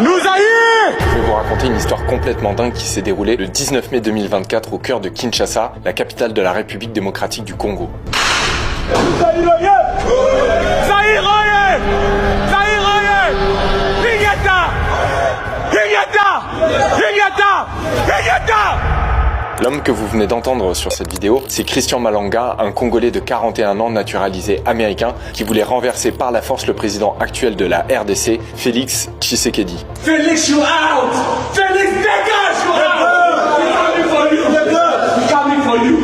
Nous Zahir! Je vais vous raconter une histoire complètement dingue qui s'est déroulée le 19 mai 2024 au cœur de Kinshasa, la capitale de la République démocratique du Congo. L'homme que vous venez d'entendre sur cette vidéo, c'est Christian Malanga, un Congolais de 41 ans naturalisé américain qui voulait renverser par la force le président actuel de la RDC, Félix Tshisekedi. Félix, you out! Félix, dégage, you out!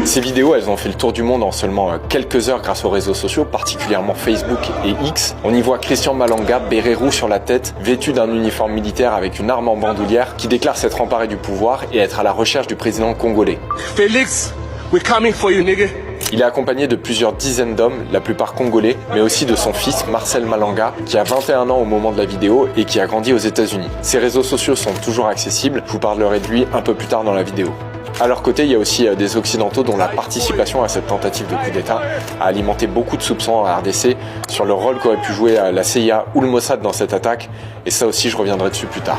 Ces vidéos, elles ont fait le tour du monde en seulement quelques heures grâce aux réseaux sociaux, particulièrement Facebook et X. On y voit Christian Malanga, béret roux sur la tête, vêtu d'un uniforme militaire avec une arme en bandoulière, qui déclare s'être emparé du pouvoir et être à la recherche du président congolais. Félix, we're coming for you, nigga. Il est accompagné de plusieurs dizaines d'hommes, la plupart congolais, mais aussi de son fils Marcel Malanga, qui a 21 ans au moment de la vidéo et qui a grandi aux États-Unis. Ses réseaux sociaux sont toujours accessibles, je vous parlerai de lui un peu plus tard dans la vidéo. À leur côté, il y a aussi des Occidentaux dont la participation à cette tentative de coup d'État a alimenté beaucoup de soupçons en RDC sur le rôle qu'aurait pu jouer la CIA ou le Mossad dans cette attaque, et ça aussi je reviendrai dessus plus tard.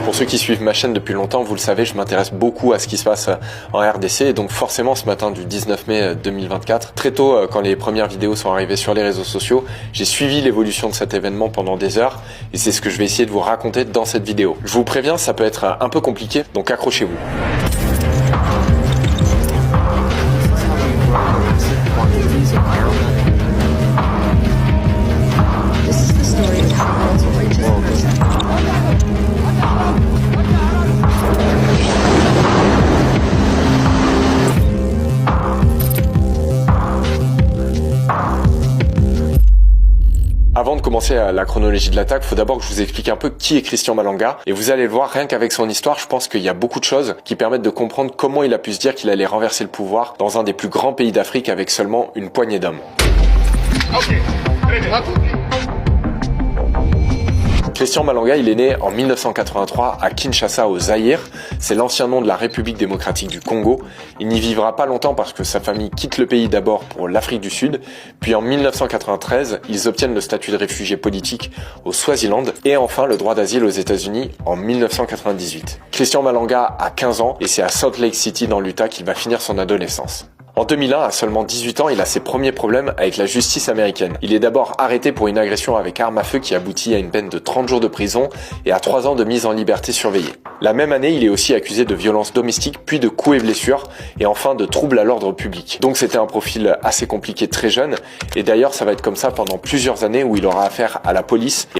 Pour ceux qui suivent ma chaîne depuis longtemps, vous le savez, je m'intéresse beaucoup à ce qui se passe en RDC, et donc forcément ce matin du 19 mai 2024, très tôt quand les premières vidéos sont arrivées sur les réseaux sociaux, j'ai suivi l'évolution de cet événement pendant des heures, et c'est ce que je vais essayer de vous raconter dans cette vidéo. Je vous préviens, ça peut être un peu compliqué, donc accrochez-vous. Avant de commencer la chronologie de l'attaque, il faut d'abord que je vous explique un peu qui est Christian Malanga. Et vous allez le voir, rien qu'avec son histoire, je pense qu'il y a beaucoup de choses qui permettent de comprendre comment il a pu se dire qu'il allait renverser le pouvoir dans un des plus grands pays d'Afrique avec seulement une poignée d'hommes. Christian Malanga, il est né en 1983 à Kinshasa au Zaïre, c'est l'ancien nom de la République démocratique du Congo. Il n'y vivra pas longtemps parce que sa famille quitte le pays d'abord pour l'Afrique du Sud, puis en 1993, ils obtiennent le statut de réfugié politique au Swaziland et enfin le droit d'asile aux États-Unis en 1998. Christian Malanga a 15 ans et c'est à Salt Lake City dans l'Utah qu'il va finir son adolescence. En 2001, à seulement 18 ans, il a ses premiers problèmes avec la justice américaine. Il est d'abord arrêté pour une agression avec arme à feu qui aboutit à une peine de 30 jours de prison et à 3 ans de mise en liberté surveillée. La même année, il est aussi accusé de violences domestiques, puis de coups et blessures, et enfin de troubles à l'ordre public. Donc c'était un profil assez compliqué très jeune, et d'ailleurs ça va être comme ça pendant plusieurs années où il aura affaire à la police